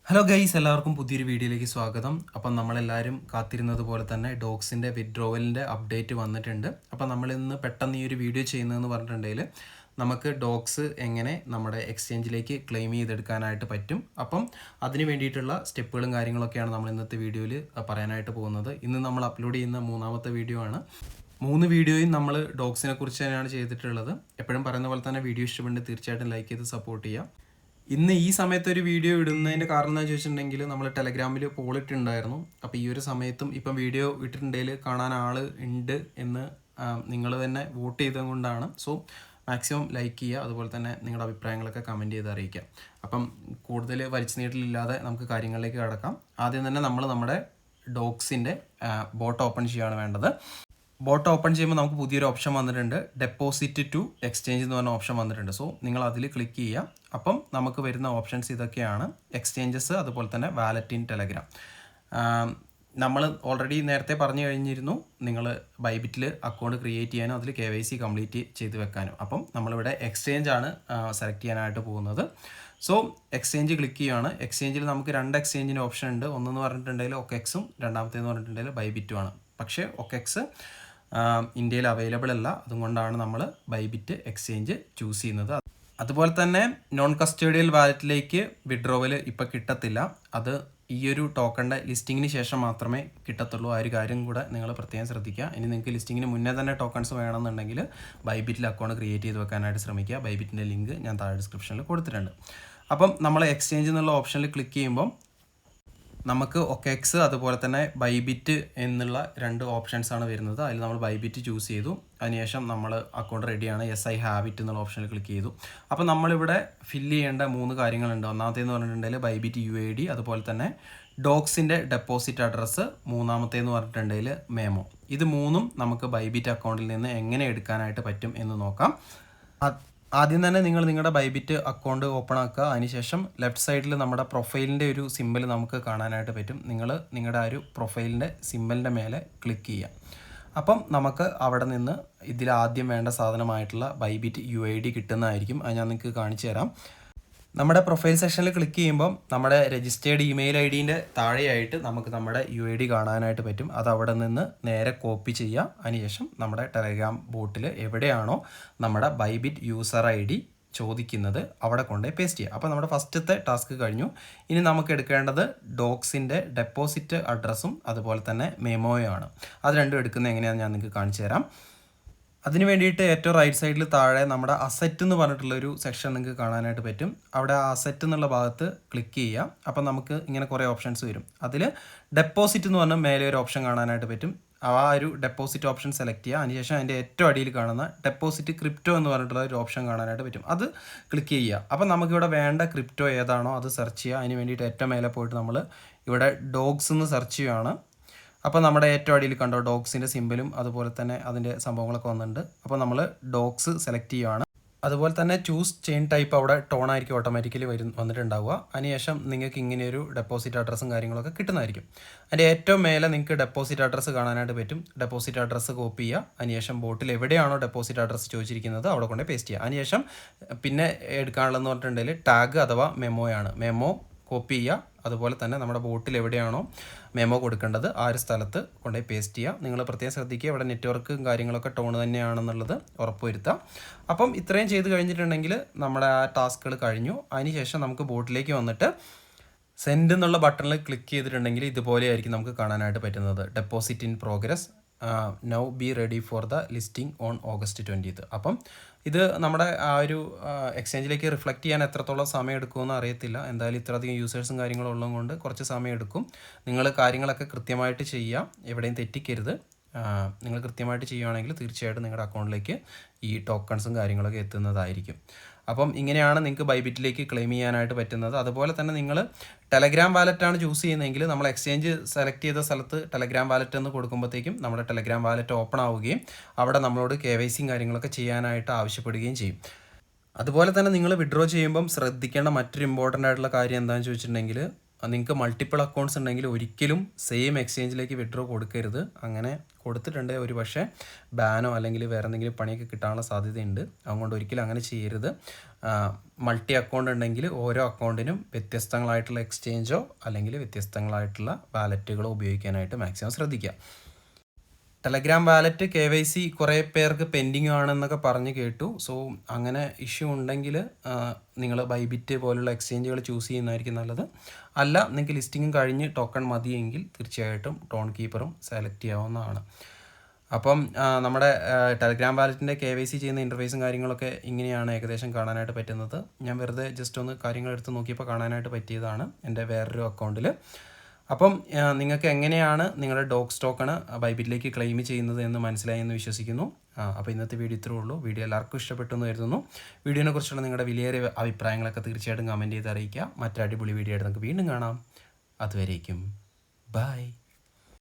Hello guys, എല്ലാവർക്കും പുതിയൊരു വീഡിയോയിലേക്ക് സ്വാഗതം. അപ്പം നമ്മളെല്ലാവരും കാത്തിരുന്നത് പോലെ തന്നെ ഡോഗ്സിൻ്റെ വിഡ്രോവലിൻ്റെ അപ്ഡേറ്റ് വന്നിട്ടുണ്ട്. അപ്പം നമ്മളിന്ന് പെട്ടെന്ന് ഈ ഒരു വീഡിയോ ചെയ്യുന്നതെന്ന് പറഞ്ഞിട്ടുണ്ടെങ്കിൽ നമുക്ക് ഡോഗ്സ് എങ്ങനെ നമ്മുടെ എക്സ്ചേഞ്ചിലേക്ക് ക്ലെയിം ചെയ്തെടുക്കാനായിട്ട് പറ്റും. അപ്പം അതിന് വേണ്ടിയിട്ടുള്ള സ്റ്റെപ്പുകളും കാര്യങ്ങളൊക്കെയാണ് നമ്മൾ ഇന്നത്തെ വീഡിയോയിൽ പറയാനായിട്ട് പോകുന്നത്. ഇന്ന് നമ്മൾ അപ്ലോഡ് ചെയ്യുന്ന മൂന്നാമത്തെ വീഡിയോ ആണ്. 3 വീഡിയോയും നമ്മൾ ഡോഗ്സിനെ കുറിച്ച് തന്നെയാണ് ചെയ്തിട്ടുള്ളത്. എപ്പോഴും പറയുന്ന പോലെ തന്നെ വീഡിയോ ഇഷ്ടപ്പെടുന്നത് തീർച്ചയായിട്ടും ലൈക്ക് ചെയ്ത് സപ്പോർട്ട് ചെയ്യുക. ഇന്ന് ഈ സമയത്ത് ഒരു വീഡിയോ ഇടുന്നതിൻ്റെ കാരണം എന്താണെന്ന് ചോദിച്ചിട്ടുണ്ടെങ്കിൽ നമ്മൾ ടെലഗ്രാമിൽ പോളിട്ടുണ്ടായിരുന്നു. അപ്പോൾ ഈ ഒരു സമയത്തും ഇപ്പം വീഡിയോ ഇട്ടിട്ടുണ്ടെങ്കിൽ കാണാൻ ആൾ ഉണ്ട് എന്ന് നിങ്ങൾ തന്നെ വോട്ട് ചെയ്തത് കൊണ്ടാണ്. സോ മാക്സിമം ലൈക്ക് ചെയ്യുക, അതുപോലെ തന്നെ നിങ്ങളുടെ അഭിപ്രായങ്ങളൊക്കെ കമൻറ്റ് ചെയ്ത് അറിയിക്കുക. അപ്പം കൂടുതൽ വലിച്ചു നീട്ടലില്ലാതെ നമുക്ക് കാര്യങ്ങളിലേക്ക് കടക്കാം. ആദ്യം തന്നെ നമ്മൾ നമ്മുടെ ഡോഗ്സിൻ്റെ ബോട്ട് ഓപ്പൺ ചെയ്യുകയാണ് വേണ്ടത്. ബോട്ട് ഓപ്പൺ ചെയ്യുമ്പോൾ നമുക്ക് പുതിയൊരു ഓപ്ഷൻ വന്നിട്ടുണ്ട്, ഡെപ്പോസിറ്റ് ടു എക്സ്ചേഞ്ച് എന്ന് പറഞ്ഞ ഓപ്ഷൻ വന്നിട്ടുണ്ട്. സോ നിങ്ങൾ അതിൽ ക്ലിക്ക് ചെയ്യുക. അപ്പം നമുക്ക് വരുന്ന ഓപ്ഷൻസ് ഇതൊക്കെയാണ്: എക്സ്ചേഞ്ചസ്, അതുപോലെ തന്നെ വാലറ്റ് ഇൻ ടെലഗ്രാം. നമ്മൾ ഓൾറെഡി നേരത്തെ പറഞ്ഞു കഴിഞ്ഞിരുന്നു, നിങ്ങൾ ബൈബിറ്റിൽ അക്കൗണ്ട് ക്രിയേറ്റ് ചെയ്യാനും അതിൽ KYC കംപ്ലീറ്റ് ചെയ്ത് വെക്കാനും. അപ്പം നമ്മളിവിടെ എക്സ്ചേഞ്ച് ആണ് സെലക്ട് ചെയ്യാനായിട്ട് പോകുന്നത്. സോ എക്സ്ചേഞ്ച് ക്ലിക്ക് ചെയ്യുകയാണ്. എക്സ്ചേഞ്ചിൽ നമുക്ക് 2 എക്സ്ചേഞ്ചിന് ഓപ്ഷൻ ഉണ്ട്. ഒന്നെന്ന് പറഞ്ഞിട്ടുണ്ടെങ്കിൽ OKEXും രണ്ടാമത്തേന്ന് പറഞ്ഞിട്ടുണ്ടെങ്കിൽ ബൈബിറ്റും ആണ്. പക്ഷേ OKEX ഇന്ത്യയിൽ അവൈലബിൾ അല്ല. അതുകൊണ്ടാണ് നമ്മൾ ബൈബിറ്റ് എക്സ്ചേഞ്ച് ചൂസ് ചെയ്യുന്നത്. അതുപോലെ തന്നെ നോൺ കസ്റ്റഡിയൽ വാലറ്റിലേക്ക് വിഡ്രോവൽ ഇപ്പോൾ കിട്ടത്തില്ല. അത് ഈ ഒരു ടോക്കണിൻ്റെ ലിസ്റ്റിങ്ങിന് ശേഷം മാത്രമേ കിട്ടത്തുള്ളൂ. ആ ഒരു കാര്യം കൂടെ നിങ്ങൾ പ്രത്യേകം ശ്രദ്ധിക്കുക. ഇനി നിങ്ങൾക്ക് ലിസ്റ്റിങ്ങിന് മുന്നേ തന്നെ ടോക്കൺസ് വേണമെന്നുണ്ടെങ്കിൽ ബൈബിറ്റിൽ അക്കൗണ്ട് ക്രിയേറ്റ് ചെയ്ത് വെക്കാനായിട്ട് ശ്രമിക്കുക. ബൈബിറ്റിൻ്റെ ലിങ്ക് ഞാൻ താഴെ ഡിസ്ക്രിപ്ഷനിൽ കൊടുത്തിട്ടുണ്ട്. അപ്പം നമ്മൾ എക്സ്ചേഞ്ച് എന്നുള്ള ഓപ്ഷനിൽ ക്ലിക്ക് ചെയ്യുമ്പം നമുക്ക് OKEX അതുപോലെ തന്നെ ബൈബിറ്റ് എന്നുള്ള 2 ഓപ്ഷൻസ് ആണ് വരുന്നത്. അതിൽ നമ്മൾ ബൈബിറ്റ് ചൂസ് ചെയ്തു. അതിനുശേഷം നമ്മൾ അക്കൗണ്ട് റെഡിയാണ്, യെസ് ഐ ഹാവ് ഇറ്റ് എന്നുള്ള ഓപ്ഷനിൽ ക്ലിക്ക് ചെയ്തു. അപ്പോൾ നമ്മളിവിടെ ഫില്ല് ചെയ്യേണ്ട 3 കാര്യങ്ങളുണ്ട്. ഒന്നാമത്തേന്ന് പറഞ്ഞിട്ടുണ്ടെങ്കിൽ ബൈബിറ്റ് UID, അതുപോലെ തന്നെ ഡോഗ്സിൻ്റെ ഡെപ്പോസിറ്റ് അഡ്രസ്സ്, മൂന്നാമത്തേന്ന് പറഞ്ഞിട്ടുണ്ടെങ്കിൽ മെമോ. ഇത് 3ഉം നമുക്ക് ബൈബിറ്റ് അക്കൗണ്ടിൽ നിന്ന് എങ്ങനെ എടുക്കാനായിട്ട് പറ്റും എന്ന് നോക്കാം. ആദ്യം തന്നെ നിങ്ങൾ നിങ്ങളുടെ ബൈബിറ്റ് അക്കൗണ്ട് ഓപ്പൺ ആക്കുക. അതിനുശേഷം ലെഫ്റ്റ് സൈഡിൽ നമ്മുടെ പ്രൊഫൈലിൻ്റെ ഒരു സിമ്പൽ നമുക്ക് കാണാനായിട്ട് പറ്റും. നിങ്ങൾ നിങ്ങളുടെ ആ ഒരു പ്രൊഫൈലിൻ്റെ സിമ്പലിൻ്റെ മേലെ ക്ലിക്ക് ചെയ്യുക. അപ്പം നമുക്ക് അവിടെ നിന്ന് ഇതിൽ ആദ്യം വേണ്ട സാധനമായിട്ടുള്ള ബൈബിറ്റ് UID കിട്ടുന്നതായിരിക്കും. അത് ഞാൻ നിങ്ങൾക്ക് കാണിച്ചു തരാം. നമ്മുടെ പ്രൊഫൈൽ സെക്ഷനിൽ ക്ലിക്ക് ചെയ്യുമ്പം നമ്മുടെ രജിസ്റ്റേർഡ് ഇമെയിൽ IDൻ്റെ താഴെയായിട്ട് നമുക്ക് നമ്മുടെ UID കാണാനായിട്ട് പറ്റും. അത് അവിടെ നിന്ന് നേരെ കോപ്പി ചെയ്യുക. അതിനുശേഷം നമ്മുടെ ടെലഗ്രാം ബോട്ടിൽ എവിടെയാണോ നമ്മുടെ ബൈബിറ്റ് യൂസർ ID ചോദിക്കുന്നത് അവിടെ കൊണ്ടുപോയി പേസ്റ്റ് ചെയ്യുക. അപ്പോൾ നമ്മുടെ ഫസ്റ്റത്തെ ടാസ്ക് കഴിഞ്ഞു. ഇനി നമുക്ക് എടുക്കേണ്ടത് ഡോഗ്സിൻ്റെ ഡെപ്പോസിറ്റ് അഡ്രസ്സും അതുപോലെ തന്നെ മെമോയും ആണ്. അത് രണ്ടും എടുക്കുന്നത് എങ്ങനെയാണെന്ന് ഞാൻ നിങ്ങൾക്ക് കാണിച്ചു തരാം. അതിന് വേണ്ടിയിട്ട് ഏറ്റവും റൈറ്റ് സൈഡിൽ താഴെ നമ്മുടെ അസറ്റ് എന്ന് പറഞ്ഞിട്ടുള്ളൊരു സെക്ഷൻ നിങ്ങൾക്ക് കാണാനായിട്ട് പറ്റും. അവിടെ ആ അസറ്റ് എന്നുള്ള ഭാഗത്ത് ക്ലിക്ക് ചെയ്യുക. അപ്പം നമുക്ക് ഇങ്ങനെ കുറേ ഓപ്ഷൻസ് വരും. അതിൽ ഡെപ്പോസിറ്റ് എന്ന് പറഞ്ഞാൽ മേലെ ഒരു ഓപ്ഷൻ കാണാനായിട്ട് പറ്റും. ആ ഒരു ഡെപ്പോസിറ്റ് ഓപ്ഷൻ സെലക്ട് ചെയ്യുക. അതിനുശേഷം അതിൻ്റെ ഏറ്റവും അടിയിൽ കാണുന്ന ഡെപ്പോസിറ്റ് ക്രിപ്റ്റോ എന്ന് പറഞ്ഞിട്ടുള്ള ഒരു ഓപ്ഷൻ കാണാനായിട്ട് പറ്റും. അത് ക്ലിക്ക് ചെയ്യുക. അപ്പം നമുക്കിവിടെ വേണ്ട ക്രിപ്റ്റോ ഏതാണോ അത് സെർച്ച് ചെയ്യുക. അതിന് വേണ്ടിയിട്ട് ഏറ്റവും മേലെ പോയിട്ട് നമ്മൾ ഇവിടെ ഡോഗ്സ് എന്ന് സെർച്ച് ചെയ്യുകയാണ്. അപ്പോൾ നമ്മുടെ ഏറ്റവും അടിയിൽ കണ്ടോ ഡോഗ്സിൻ്റെ സിമ്പലും അതുപോലെ തന്നെ അതിൻ്റെ സംഭവങ്ങളൊക്കെ വന്നിട്ടുണ്ട്. അപ്പോൾ നമ്മൾ ഡോഗ്സ് സെലക്ട് ചെയ്യുകയാണ്. അതുപോലെ തന്നെ ചൂസ് ചെയിൻ ടൈപ്പ് അവിടെ ടോൺ ആയിരിക്കും ഓട്ടോമാറ്റിക്കലി വന്നിട്ടുണ്ടാവുക. അതിനുശേഷം നിങ്ങൾക്ക് ഇങ്ങനെയൊരു ഡെപ്പോസിറ്റ് അഡ്രസ്സും കാര്യങ്ങളൊക്കെ കിട്ടുന്നതായിരിക്കും. അതിൻ്റെ ഏറ്റവും മേലെ നിങ്ങൾക്ക് ഡെപ്പോസിറ്റ് അഡ്രസ്സ് കാണാനായിട്ട് പറ്റും. ഡെപ്പോസിറ്റ് അഡ്രസ്സ് കോപ്പി ചെയ്യുക. അതിനുശേഷം ബോട്ടിൽ എവിടെയാണോ ഡെപ്പോസിറ്റ് അഡ്രസ്സ് ചോദിച്ചിരിക്കുന്നത് അവിടെ കൊണ്ട് പേസ്റ്റ് ചെയ്യുക. അതിനുശേഷം പിന്നെ എടുക്കാനുള്ളതെന്ന് പറഞ്ഞിട്ടുണ്ടെങ്കിൽ ടാഗ് അഥവാ മെമ്മോയാണ്. മെമ്മോ കോപ്പി ചെയ്യുക. അതുപോലെ തന്നെ നമ്മുടെ ബോട്ടിൽ എവിടെയാണോ മെമോ കൊടുക്കേണ്ടത് ആ ഒരു സ്ഥലത്ത് കൊണ്ടുപോയി പേസ്റ്റ് ചെയ്യുക. നിങ്ങൾ പ്രത്യേകം ശ്രദ്ധിക്കുക, ഇവിടെ നെറ്റ്വർക്കും കാര്യങ്ങളൊക്കെ ടോൺ തന്നെയാണെന്നുള്ളത് ഉറപ്പുവരുത്തുക. അപ്പം ഇത്രയും ചെയ്ത് കഴിഞ്ഞിട്ടുണ്ടെങ്കിൽ നമ്മുടെ ആ ടാസ്കുകൾ കഴിഞ്ഞു. അതിനുശേഷം നമുക്ക് ബോട്ടിലേക്ക് വന്നിട്ട് സെൻഡ് എന്നുള്ള ബട്ടണിൽ ക്ലിക്ക് ചെയ്തിട്ടുണ്ടെങ്കിൽ ഇതുപോലെയായിരിക്കും നമുക്ക് കാണാനായിട്ട് പറ്റുന്നത്. Deposit in progress, now be ready for the listing on August 20th. അപ്പം ഇത് നമ്മുടെ ആ ഒരു എക്സ്ചേഞ്ചിലേക്ക് റിഫ്ലക്റ്റ് ചെയ്യാൻ എത്രത്തോളം സമയം എടുക്കുമെന്ന് അറിയത്തില്ല. എന്തായാലും ഇത്രയധികം യൂസേഴ്സും കാര്യങ്ങളും ഉള്ളതുകൊണ്ട് കുറച്ച് സമയം എടുക്കും. നിങ്ങൾ കാര്യങ്ങളൊക്കെ കൃത്യമായിട്ട് ചെയ്യുക, എവിടെയും തെറ്റിക്കരുത്. നിങ്ങൾ കൃത്യമായിട്ട് ചെയ്യുകയാണെങ്കിൽ തീർച്ചയായിട്ടും നിങ്ങളുടെ അക്കൗണ്ടിലേക്ക് ഈ ടോക്കൺസും കാര്യങ്ങളൊക്കെ എത്തുന്നതായിരിക്കും. അപ്പം ഇങ്ങനെയാണ് നിങ്ങൾക്ക് ബൈബിറ്റിലേക്ക് ക്ലെയിം ചെയ്യാനായിട്ട് പറ്റുന്നത്. അതുപോലെ തന്നെ നിങ്ങൾ ടെലഗ്രാം വാലറ്റാണ് ചൂസ് ചെയ്യുന്നതെങ്കിൽ നമ്മൾ എക്സ്ചേഞ്ച് സെലക്ട് ചെയ്ത സ്ഥലത്ത് ടെലഗ്രാം വാലറ്റ് എന്ന് കൊടുക്കുമ്പോഴത്തേക്കും നമ്മുടെ ടെലഗ്രാം വാലറ്റ് ഓപ്പൺ ആവുകയും അവിടെ നമ്മളോട് KYCയും കാര്യങ്ങളൊക്കെ ചെയ്യാനായിട്ട് ആവശ്യപ്പെടുകയും ചെയ്യും. അതുപോലെ തന്നെ നിങ്ങൾ വിഡ്രോ ചെയ്യുമ്പം ശ്രദ്ധിക്കേണ്ട മറ്റൊരു ഇമ്പോർട്ടൻ്റ് ആയിട്ടുള്ള കാര്യം എന്താണെന്ന് ചോദിച്ചിട്ടുണ്ടെങ്കിൽ, നിങ്ങൾക്ക് മൾട്ടിപ്പിൾ അക്കൗണ്ട്സ് ഉണ്ടെങ്കിൽ ഒരിക്കലും സെയിം എക്സ്ചേഞ്ചിലേക്ക് വിഡ്രോ കൊടുക്കരുത്. അങ്ങനെ കൊടുത്തിട്ടുണ്ടെങ്കിൽ ഒരു പക്ഷേ ബാനോ അല്ലെങ്കിൽ വേറെ എന്തെങ്കിലും പണിയൊക്കെ കിട്ടാനുള്ള സാധ്യതയുണ്ട്. അതുകൊണ്ട് ഒരിക്കലും അങ്ങനെ ചെയ്യരുത്. മൾട്ടി അക്കൗണ്ട് ഉണ്ടെങ്കിൽ ഓരോ അക്കൗണ്ടിനും വ്യത്യസ്തങ്ങളായിട്ടുള്ള എക്സ്ചേഞ്ചോ അല്ലെങ്കിൽ വ്യത്യസ്തങ്ങളായിട്ടുള്ള വാലറ്റുകളോ ഉപയോഗിക്കാനായിട്ട് മാക്സിമം ശ്രദ്ധിക്കുക. ടെലഗ്രാം വാലറ്റ് KYC കുറേ പേർക്ക് പെൻഡിങ് ആണെന്നൊക്കെ പറഞ്ഞ് കേട്ടു. സോ അങ്ങനെ ഇഷ്യൂ ഉണ്ടെങ്കിൽ നിങ്ങൾ ബൈബിറ്റ് പോലുള്ള എക്സ്ചേഞ്ചുകൾ ചൂസ് ചെയ്യുന്നതായിരിക്കും നല്ലത്. അല്ല, നിങ്ങൾക്ക് ലിസ്റ്റിങ്ങും കഴിഞ്ഞ് ടോക്കൺ മതിയെങ്കിൽ തീർച്ചയായിട്ടും ടോൺ കീപ്പറും സെലക്ട് ചെയ്യാവുന്നതാണ്. അപ്പം നമ്മുടെ ടെലഗ്രാം വാലറ്റിൻ്റെ KYC ചെയ്യുന്ന ഇൻ്റർഫേസും കാര്യങ്ങളൊക്കെ ഇങ്ങനെയാണ് ഏകദേശം കാണാനായിട്ട് പറ്റുന്നത്. ഞാൻ വെറുതെ ജസ്റ്റ് ഒന്ന് കാര്യങ്ങൾ എടുത്ത് നോക്കിയപ്പോൾ കാണാനായിട്ട് പറ്റിയതാണ് എൻ്റെ വേറൊരു അക്കൗണ്ടിൽ. അപ്പം നിങ്ങൾക്ക് എങ്ങനെയാണ് നിങ്ങളുടെ ഡോക്സ് ടോക്കൺ ബൈബിറ്റിലേക്ക് ക്ലെയിം ചെയ്യുന്നത് എന്ന് മനസ്സിലായി എന്ന് വിശ്വസിക്കുന്നു. അപ്പോൾ ഇന്നത്തെ വീഡിയോ ഇത്രേ ഉള്ളൂ. വീഡിയോ എല്ലാവർക്കും ഇഷ്ടപ്പെട്ടു എന്ന് കരുതുന്നു. വീഡിയോനെ കുറിച്ചുള്ള നിങ്ങളുടെ വിലയേറിയ അഭിപ്രായങ്ങളൊക്കെ തീർച്ചയായിട്ടും കമൻറ്റ് ചെയ്ത് അറിയിക്കുക. മറ്റൊരു അടിപൊളി വീഡിയോ ആയിട്ട് നമുക്ക് വീണ്ടും കാണാം. അതുവരേക്കും ബൈ.